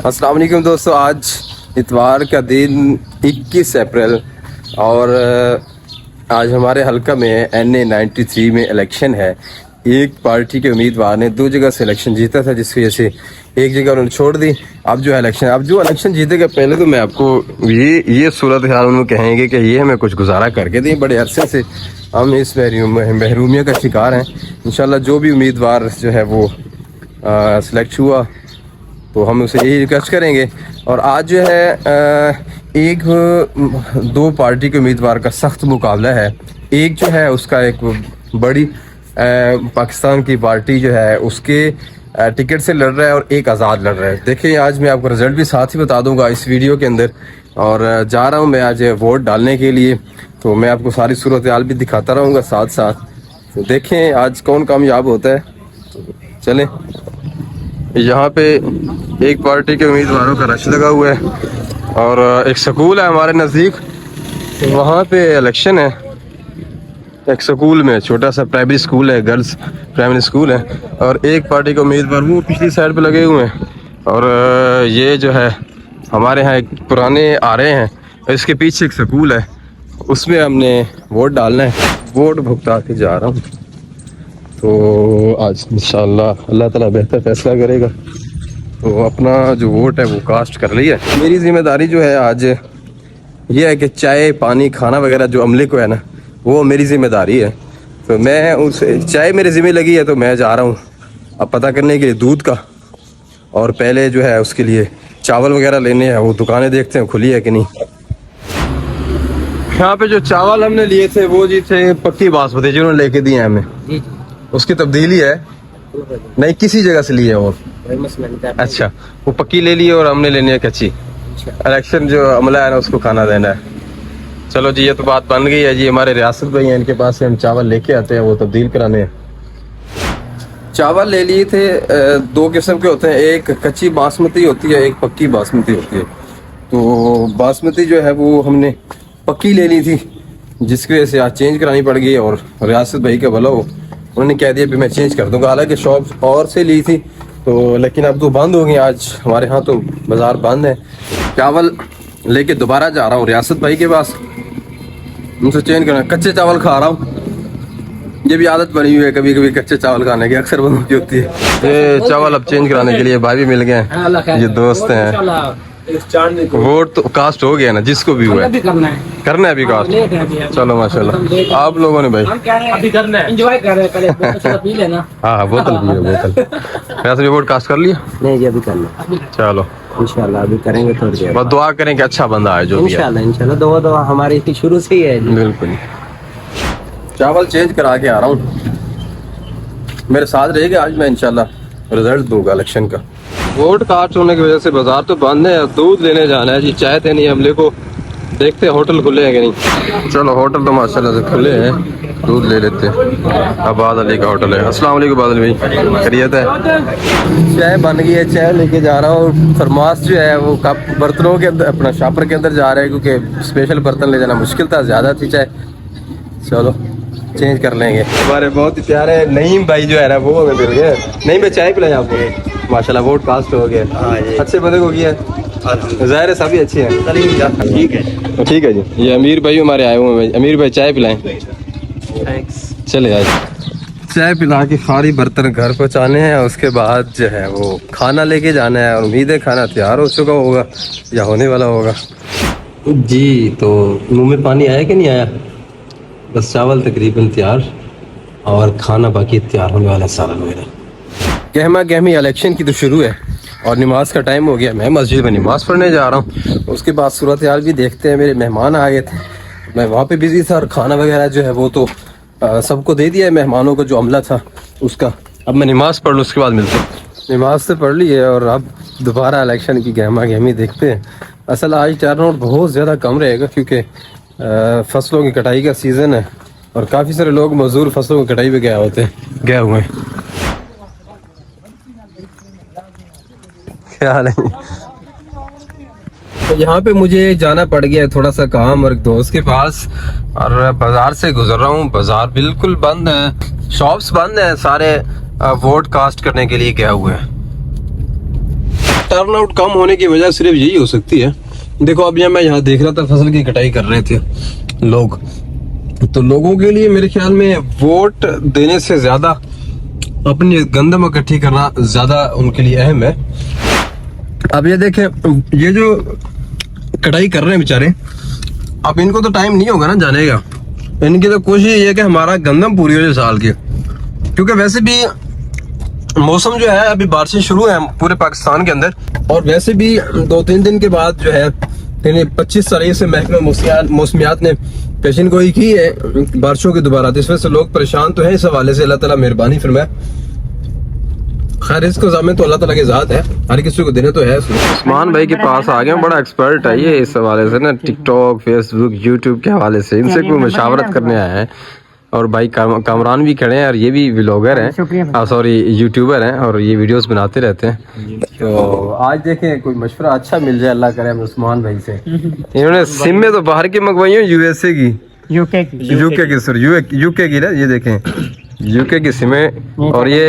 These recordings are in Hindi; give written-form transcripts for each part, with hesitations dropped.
अस्सलाम वालेकुम दोस्तों, आज इतवार का दिन 21 अप्रैल और आज हमारे हल्का में NA 93 में इलेक्शन है। एक पार्टी के उम्मीदवार ने 2 जगह से इलेक्शन जीता था, जिस वजह से एक जगह उन्होंने छोड़ दी। अब जो इलेक्शन जीतेगा, पहले तो मैं आपको ये सूरत हाल उन्होंने कहेंगे कि ये हमें कुछ गुजारा करके दें। बड़े अरसे से हम इस महरूमिया का शिकार हैं। इंशाल्लाह जो भी उम्मीदवार जो है वो सिलेक्ट हुआ तो हम उसे यही रिक्वेस्ट करेंगे। और आज जो है एक 2 पार्टी के उम्मीदवार का सख्त मुकाबला है। एक जो है उसका एक बड़ी पाकिस्तान की पार्टी जो है उसके टिकट से लड़ रहा है और एक आज़ाद लड़ रहा है। देखिए आज मैं आपको रिजल्ट भी साथ ही बता दूंगा इस वीडियो के अंदर। और जा रहा हूँ मैं आज वोट डालने के लिए, तो मैं आपको सारी सूरत हाल भी दिखाता रहूँगा साथ साथ। तो देखें आज कौन कामयाब होता है। तो चलें, यहाँ पे एक पार्टी के उम्मीदवारों का रश लगा हुआ है और एक स्कूल है हमारे नज़दीक, वहाँ पे इलेक्शन है। एक स्कूल में छोटा सा प्राइमरी स्कूल है, गर्ल्स प्राइमरी स्कूल है, और एक पार्टी के उम्मीदवार वो पिछली साइड पे लगे हुए हैं। और ये जो है हमारे यहाँ एक पुराने आ रहे हैं, इसके पीछे एक स्कूल है, उसमें हमने वोट डालना है। वोट भुगता के जा रहा हूँ, तो आज इंशाल्लाह अल्लाह ताला बेहतर फैसला करेगा। तो अपना जो वोट है वो कास्ट कर लिया। मेरी जिम्मेदारी जो है आज ये है कि चाय पानी खाना वगैरह जो अमले को है ना, वो मेरी जिम्मेदारी है। तो मैं उस चाय मेरे ज़िम्मे लगी है, तो मैं जा रहा हूँ अब पता करने के लिए दूध का, और पहले जो है उसके लिए चावल वगैरह लेने हैं। वो दुकानें देखते हैं खुली है कि नहीं। यहाँ पे जो चावल हमने लिए थे वो जी थे पक्की बासमती, जिन्होंने लेके दिए हैं हमें। उसकी तब्दीली है नहीं, किसी जगह से ली है। और अच्छा, वो पक्की ले ली और हमने लेनी है कच्ची। इलेक्शन जो अमला है ना उसको खाना देना है। चलो जी, ये तो बात बन गई है जी। हमारे रियासत भाई हैं, इनके पास से हम चावल लेके आते हैं, वो तब्दील कराने हैं। चावल ले लिए थे, 2 किस्म के होते हैं, एक कच्ची बासमती होती है, एक पक्की बासमती होती है। तो बासमती जो है वो हमने पक्की ले ली थी, जिसकी वजह से आज चेंज करानी पड़ गई। और रियासत भाई का भला हो, उन्होंने कह दिया भी मैं चेंज कर दूंगा। हालांकि शॉप और से ली थी तो, लेकिन अब तो बंद हो गई। आज हमारे यहाँ तो बाजार बंद है। चावल लेके दोबारा जा रहा हूँ रियासत भाई के पास, उनसे चेंज करना। कच्चे चावल खा रहा हूँ, ये भी आदत बनी हुई है कभी कभी कच्चे चावल खाने की, अक्सर बंद की होती है। ये चावल अब चेंज कराने के लिए भाई भी मिल गए, ये दोस्त हैं। वोट तो कास्ट हो गया ना, जिसको भी हुआ है करना है अभी कास्ट। चलो माशाल्लाह, आप लोगों ने भाई अभी करना है, एंजॉय कर रहे हैं, पहले पी लेना। हाँ बोतल पी बोतल। वैसे भी वोट कास्ट कर लिया? नहीं जी, अभी करना। चलो इंशाल्लाह अभी करेंगे थोड़ी देर। बस दुआ करें कि अच्छा बंदा है जो भी है। इंशाल्लाह दुआ हमारी इतनी शुरू से ही है जी। बिल्कुल। चावल चेंज करा के आ रहा हूँ, मेरे साथ रहेगा आज। मैं इंशाल्लाह रिजल्ट दूंगा इलेक्शन का। वोट कास्ट होने की वजह से बाजार तो बंद है। दूध लेने जाना है जी, चाय देनी है अमले को। देखते हैं होटल खुले हैं कि नहीं। चलो होटल तो माशाल्लाह से खुले हैं, दूध ले लेते हैं। अब बादल अली का होटल है। अस्सलाम वालेकुम बादल भाई, खैरियत है? चाय बन गई है, चाय लेके जा रहा हूँ। फरमाश जो है वो कप बर्तनों के अंदर, अपना शॉपर के अंदर जा रहा है, क्योंकि स्पेशल बर्तन ले जाना मुश्किल था, ज़्यादा थी चाय। चलो चेंज कर लेंगे। हमारे बहुत ही प्यारे नईम भाई जो है ना वो हमें मिल गए। नईम भाई चाय पिलाएं आपको। माशाल्लाह वोट कास्ट हो गया, अच्छे बंदे को किया, ज़ाहिर है सभी अच्छे हैं। ठीक है जी। ये अमीर भाई हमारे आए हुए हैं। अमीर भाई चाय पिलाएं। चले आज चाय पिला के सारी बर्तन घर पहुँचाने हैं, उसके बाद जो है वो खाना लेके जाना है। और उम्मीद है खाना तैयार हो चुका होगा या होने वाला होगा जी। तो मुँह में पानी आया कि नहीं आया? बस चावल तकरीबन तैयार और खाना बाकी तैयार होने वाला है, सालन वगैरह। गहमा गहमी इलेक्शन की तो शुरू है और नमाज का टाइम हो गया। मैं मस्जिद में नमाज़ पढ़ने जा रहा हूँ। उसके बाद सूरत हाल भी देखते हैं। मेरे मेहमान आ गए थे, मैं वहाँ पे बिजी था, और खाना वगैरह जो है वो तो सबको दे दिया है, मेहमानों को जो अमला था उसका। अब मैं नमाज़ पढ़ लूँ, उसके बाद मिलते हैं। नमाज से पढ़ ली है और अब दोबारा इलेक्शन की गहमा गहमी देखते हैं। असल आज टर्नआउट बहुत ज़्यादा कम रहेगा, क्योंकि फसलों की कटाई का सीज़न है और काफ़ी सारे लोग मजदूर फसलों की कटाई पे गए हुए हैं। क्या हाल है? तो यहाँ पे मुझे जाना पड़ गया थोड़ा सा काम और एक दोस्त के पास, और बाजार से गुजर रहा हूँ। बाजार बिल्कुल बंद है, शॉप्स बंद हैं, सारे वोट कास्ट करने के लिए गए हुए हैं। टर्न आउट कम होने की वजह सिर्फ यही हो सकती है। देखो अब मैं यहाँ देख रहा था फसल की कटाई कर रहे थे लोग, तो लोगों के लिए मेरे ख्याल में वोट देने से ज्यादा अपनी गंदम इकट्ठी करना ज्यादा उनके लिए अहम है। अब ये देखें, ये जो कटाई कर रहे हैं बेचारे, अब इनको तो टाइम नहीं होगा ना जाने का। इनकी तो कोशिश ये है कि हमारा गंदम पूरी हो जाए साल की, क्योंकि वैसे भी मौसम जो है अभी बारिशें शुरू हैं पूरे पाकिस्तान के अंदर, और वैसे भी 2-3 दिन के बाद जो है 25 तारीख से महकमा मौसमियात ने पेशन गोई की है बारिशों की दोबारा, तो इस वजह से लोग परेशान तो हैं इस हवाले से। अल्लाह ताला मेहरबानी फरमाए। खैर इसको ज़ामिन तो अल्लाह ताला की ज़ात है, हर किसी को देने तो है। उस्मान भाई के पास आ गए, बड़ा एक्सपर्ट है ये इस हवाले से ना, टिकटॉक, फेसबुक, यूट्यूब के हवाले से। इनसे कोई मशावरत करने आया है। और भाई कामरान भी खड़े हैं और ये भी व्लॉगर हैं, सॉरी यूट्यूबर हैं, और ये वीडियोस बनाते रहते हैं। तो आज देखें कोई मशवरा अच्छा मिल जाए, अल्लाह करे उस्मान भाई से। इन्होंने सिम में तो बाहर की मंगवाई है, यूएसए की, यूके की सर, यूके की ना, ये देखें यूके की सिमें, और ये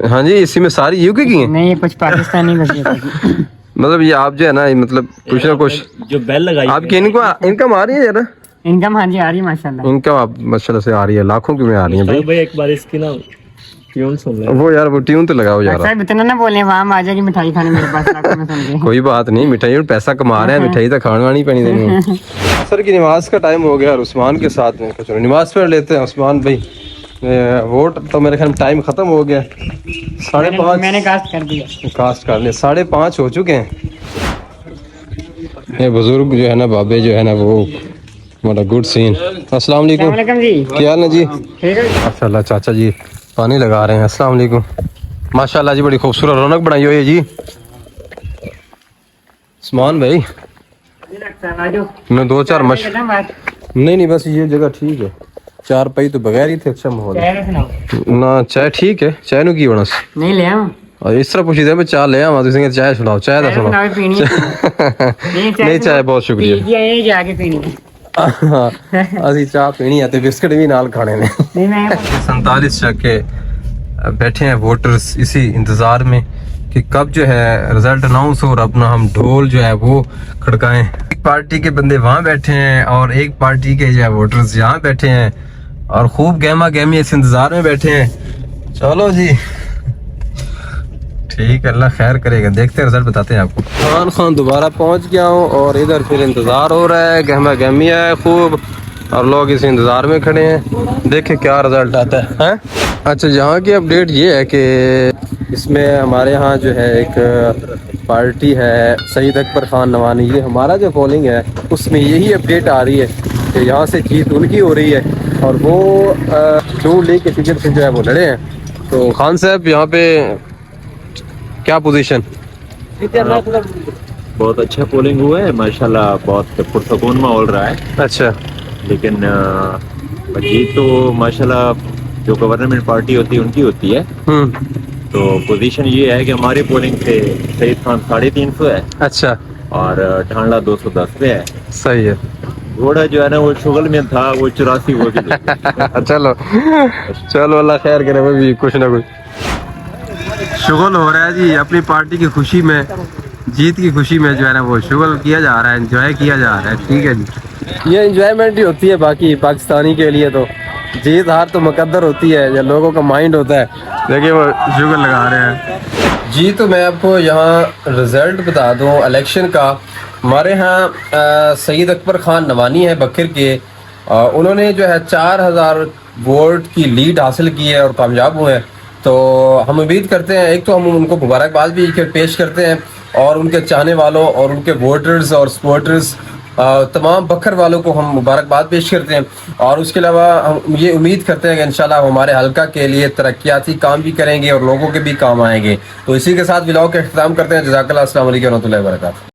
हाँ जी इसी में सारी यूके की हैं। नहीं ये कुछ पाकिस्तानी मतलब ये आप जो है ना, मतलब कुछ ना कुछ जो बेल लगाई आपकी इनकम आ रही है यार, इनकम हाँ जी आ रही है माशाल्लाह। इनकम आप माशाल्लाह से आ रही है, लाखों की में आ रही है भाई। एक बार इसकी ना ट्यून सुन ले। वो यार वो ट्यून तो लगाओ यार। साहब इतना ना बोले, वहां आ जाएगी मिठाई खाने मेरे पास लाखों में सुन के। कोई बात नहीं, मिठाई में पैसा कमा रहे हैं, मिठाई तो खाने वानी पैनी देनी है। असर की नमाज का टाइम हो गया और उस्मान के साथ में चलो नमाज पढ़ लेते हैं। उस्मान भाई वोट तो मेरे ख्याल में टाइम खत्म हो गया, 5:30 मैंने कास्ट कर दिया, कास्ट कर लिया, 5:30 हो चुके हैं। ये बुजुर्ग जो है ना, बाबे जो है ना, वो बड़ा गुड सीन। अस्सलाम वालेकुम जी, क्या हाल है जी? ठीक है माशाल्लाह चाचा जी पानी लगा रहे हैं। अस्सलाम वालेकुम। माशाल्लाह जी बड़ी खूबसूरत रौनक बनाई हुई है जी। उस्मान भाई मैं 2-4 नहीं बस ये जगह ठीक है, 4 पई तो बगैर ही थे। अच्छा माहौल ना, चाय ठीक है, चाय नु की बनस नहीं ले आऊं और इस तरह पूछी दे मैं चाय ले आवा, तुसी चाय सुनाओ, चाय दा सुनाओ। नहीं चाय बहुत शुक्रिया, ये जाके पीनी है। ਅਸੀਂ ਚਾਹ पीनी है तो बिस्किट भी नाल खाने ने। 47 के बैठे हैं वोटर्स इसी इंतजार में कि कब जो है रिजल्ट अनाउंस हो और अपना हम ढोल जो है वो खड़काएं। एक पार्टी के बंदे वहाँ बैठे हैं और एक पार्टी के जो है वोटर्स यहाँ बैठे हैं और खूब गहमा गहमी इस इंतजार में बैठे हैं। चलो जी ठीक है, अल्लाह खैर करेगा, देखते हैं रिजल्ट बताते हैं आपको। खान खान दोबारा पहुंच गया हूँ और इधर फिर इंतजार हो रहा है, गहमा गहमी है खूब और लोग इस इंतजार में खड़े हैं, देखे क्या रिजल्ट आता है। अच्छा यहाँ की अपडेट ये है कि इसमें हमारे यहाँ जो है एक पार्टी है सईद अकबर खान नवानी, ये हमारा जो पोलिंग है उसमें यही अपडेट आ रही है कि यहाँ से जीत उनकी हो रही है और वो जो लीग के टिकट से जो है वो लड़े हैं। तो खान साहब यहाँ पे क्या पोजीशन? बहुत अच्छा पोलिंग हुआ है माशाल्लाह, बहुत पुरसकून माहौल रहा है। अच्छा लेकिन जीत तो माशाल्लाह जो गवर्नमेंट पार्टी होती है उनकी होती है। तो पोजीशन ये है कि हमारे पोलिंग पे सईद खान 350 है। अच्छा और ढांडा 210 पे है। सही है। घोड़ा जो है ना वो शुगल में था, वो 84 हो गया। चलो चलो अल्लाह खैर करे, वो भी कुछ ना कुछ शुगल हो रहा है जी अपनी पार्टी की खुशी में, जीत की खुशी में जो है ना वो शुगल किया जा रहा है, एंजॉय किया जा रहा है। ठीक है जी, ये एंजॉयमेंट ही होती है, बाकी पाकिस्तानी के लिए तो जीत हार तो मुकद्दर होती है, या लोगों का माइंड होता है। देखिए वो शुगल लगा रहे हैं जी। तो मैं आपको यहाँ रिजल्ट बता दूँ इलेक्शन का। हमारे यहाँ सईद अकबर खान नवानी है बकर के, उन्होंने जो है 4000 वोट की लीड हासिल की है और कामयाब हुए हैं। तो हम उम्मीद करते हैं, एक तो हम उनको मुबारकबाद भी पेश करते हैं और उनके चाहने वालों और उनके वोटर्स और सपोर्टर्स तमाम बकर वालों को हम मुबारकबाद पेश करते हैं। और उसके अलावा हम ये उम्मीद करते हैं कि इंशाल्लाह हमारे हल्का के लिए तरक्याती काम भी करेंगे और लोगों के भी काम आएंगे। तो इसी के साथ व्लॉग का इख्तिताम करते हैं। जज़ाकल्लाह, अस्सलाम वालेकुम व रहमतुल्लाहि व बरकातहू।